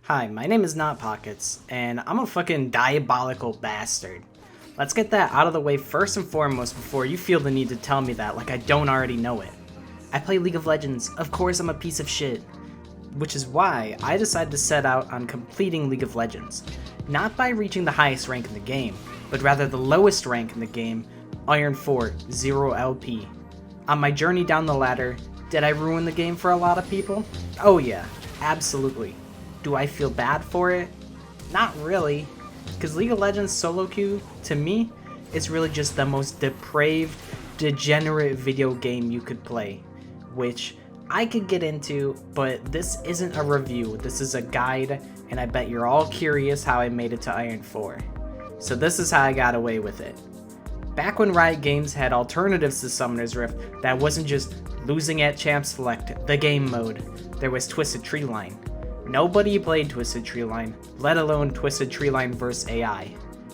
Hi, my name is Not Pockets, and I'm a fucking diabolical bastard. Let's get that out of the way first and foremost before you feel the need to tell me that like I don't already know it. I play League of Legends, of course I'm a piece of shit. Which is why I decided to set out on completing League of Legends. Not by reaching the highest rank in the game, but rather the lowest rank in the game, Iron 4, 0 LP. On my journey down the ladder, did I ruin the game for a lot of people? Oh yeah, absolutely. Do I feel bad for it? Not really, because League of Legends solo queue, to me, is really just the most depraved, degenerate video game you could play, which I could get into, but this isn't a review, this is a guide, and I bet you're all curious how I made it to Iron 4. So this is how I got away with it. Back when Riot Games had alternatives to Summoner's Rift that wasn't just losing at Champ Select, the game mode, there was Twisted Treeline. Nobody played Twisted Treeline, let alone Twisted Treeline vs AI.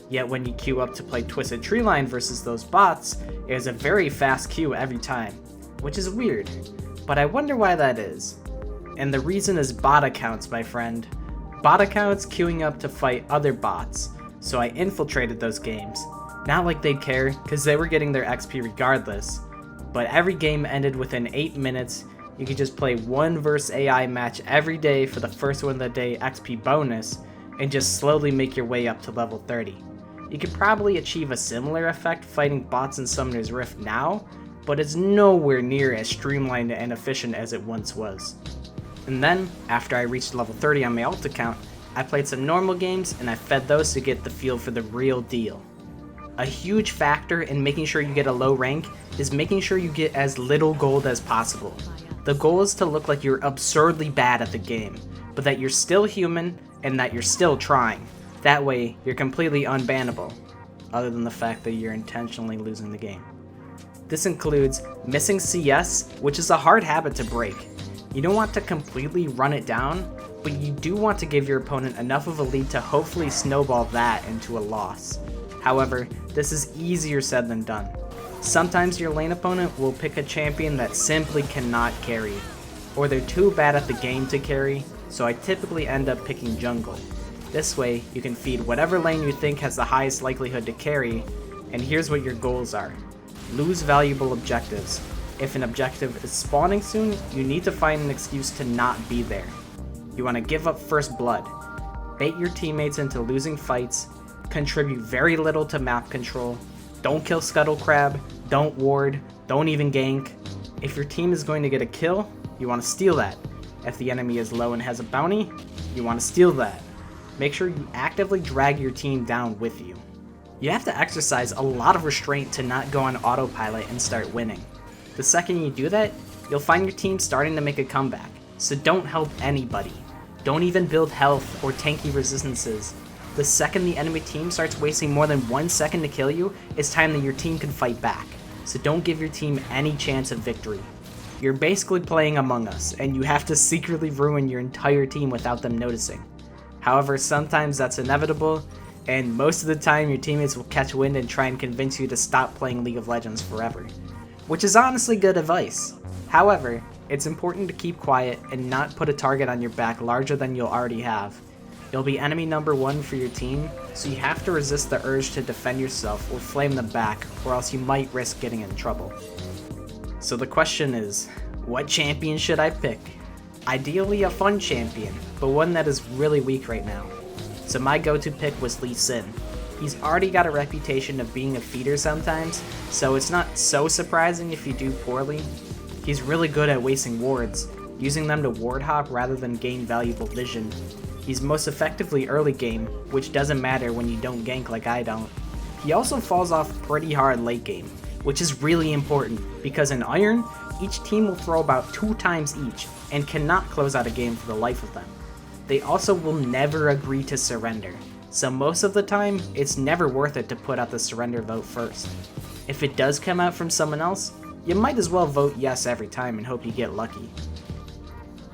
Yet when you queue up to play Twisted Treeline versus those bots, it was a very fast queue every time, which is weird, but I wonder why that is. And the reason is bot accounts, my friend. Bot accounts queuing up to fight other bots, so I infiltrated those games. Not like they'd care, cause they were getting their XP regardless, but every game ended within 8 minutes. You could just play 1 vs AI match every day for the first one of the day XP bonus, and just slowly make your way up to level 30. You could probably achieve a similar effect fighting bots in Summoner's Rift now, but it's nowhere near as streamlined and efficient as it once was. And then, after I reached level 30 on my alt account, I played some normal games and I fed those to get the feel for the real deal. A huge factor in making sure you get a low rank is making sure you get as little gold as possible. The goal is to look like you're absurdly bad at the game, but that you're still human and that you're still trying. That way, you're completely unbannable, other than the fact that you're intentionally losing the game. This includes missing CS, which is a hard habit to break. You don't want to completely run it down, but you do want to give your opponent enough of a lead to hopefully snowball that into a loss. However, this is easier said than done. Sometimes your lane opponent will pick a champion that simply cannot carry, or they're too bad at the game to carry, so I typically end up picking jungle. This way, you can feed whatever lane you think has the highest likelihood to carry, and here's what your goals are. Lose valuable objectives. If an objective is spawning soon, you need to find an excuse to not be there. You want to give up first blood, bait your teammates into losing fights, contribute very little to map control, don't kill Scuttle Crab, don't ward, don't even gank. If your team is going to get a kill, you want to steal that. If the enemy is low and has a bounty, you want to steal that. Make sure you actively drag your team down with you. You have to exercise a lot of restraint to not go on autopilot and start winning. The second you do that, you'll find your team starting to make a comeback, so don't help anybody. Don't even build health or tanky resistances. The second the enemy team starts wasting more than 1 second to kill you, it's time that your team can fight back, so don't give your team any chance of victory. You're basically playing Among Us, and you have to secretly ruin your entire team without them noticing. However, sometimes that's inevitable, and most of the time your teammates will catch wind and try and convince you to stop playing League of Legends forever. Which is honestly good advice. However, it's important to keep quiet and not put a target on your back larger than you'll already have. You'll be enemy number 1 for your team, so you have to resist the urge to defend yourself or flame them back, or else you might risk getting in trouble. So the question is, what champion should I pick? Ideally a fun champion, but one that is really weak right now. So my go-to pick was Lee Sin. He's already got a reputation of being a feeder sometimes, so it's not so surprising if you do poorly. He's really good at wasting wards, using them to ward hop rather than gain valuable vision. He's most effectively early game, which doesn't matter when you don't gank like I don't. He also falls off pretty hard late game, which is really important, because in Iron, each team will throw about 2 times each, and cannot close out a game for the life of them. They also will never agree to surrender, so most of the time, it's never worth it to put out the surrender vote first. If it does come out from someone else, you might as well vote yes every time and hope you get lucky.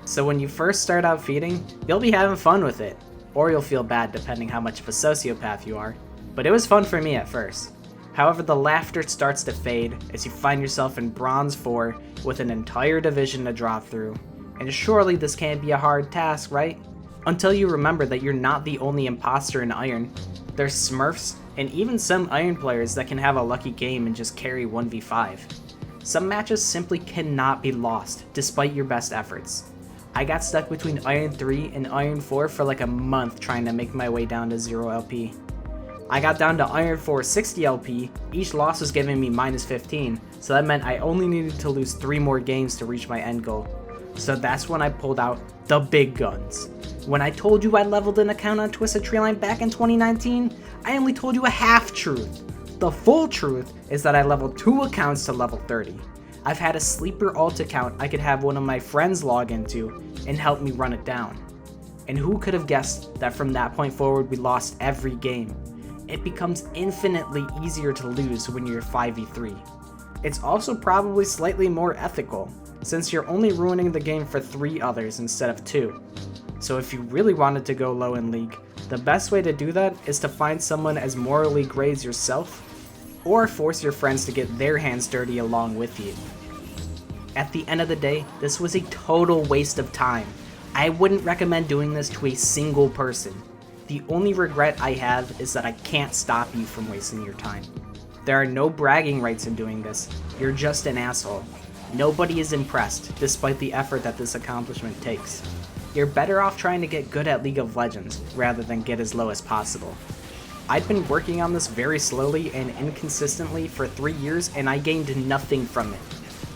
So when you first start out feeding, you'll be having fun with it, or you'll feel bad depending how much of a sociopath you are, but it was fun for me at first. However, the laughter starts to fade as you find yourself in Bronze 4 with an entire division to drop through, and surely this can't be a hard task, right? Until you remember that you're not the only imposter in Iron. There's Smurfs, and even some Iron players that can have a lucky game and just carry 1v5. Some matches simply cannot be lost, despite your best efforts. I got stuck between Iron 3 and Iron 4 for like a month trying to make my way down to 0 LP. I got down to Iron 4 60 LP, each loss was giving me minus 15, so that meant I only needed to lose 3 more games to reach my end goal. So that's when I pulled out the big guns. When I told you I leveled an account on Twisted Treeline back in 2019, I only told you a half truth. The full truth is that I leveled 2 accounts to level 30. I've had a sleeper alt account I could have one of my friends log into and help me run it down. And who could have guessed that from that point forward we lost every game? It becomes infinitely easier to lose when you're 5v3. It's also probably slightly more ethical, since you're only ruining the game for 3 others instead of 2. So if you really wanted to go low in League, the best way to do that is to find someone as morally gray as yourself, or force your friends to get their hands dirty along with you. At the end of the day, this was a total waste of time. I wouldn't recommend doing this to a single person. The only regret I have is that I can't stop you from wasting your time. There are no bragging rights in doing this, you're just an asshole. Nobody is impressed, despite the effort that this accomplishment takes. You're better off trying to get good at League of Legends, rather than get as low as possible. I'd been working on this very slowly and inconsistently for 3 years and I gained nothing from it.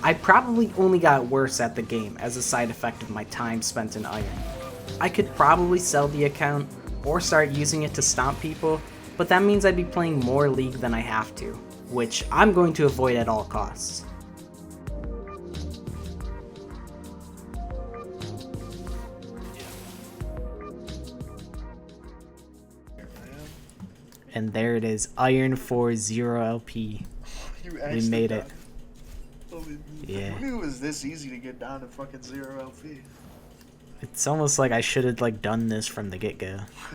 I probably only got worse at the game as a side effect of my time spent in Iron. I could probably sell the account, or start using it to stomp people, but that means I'd be playing more League than I have to, which I'm going to avoid at all costs. And there it is, Iron 4 0 LP. We made it. Yeah. Who knew it was this easy to get down to fucking 0 LP? It's almost like I should have done this from the get-go.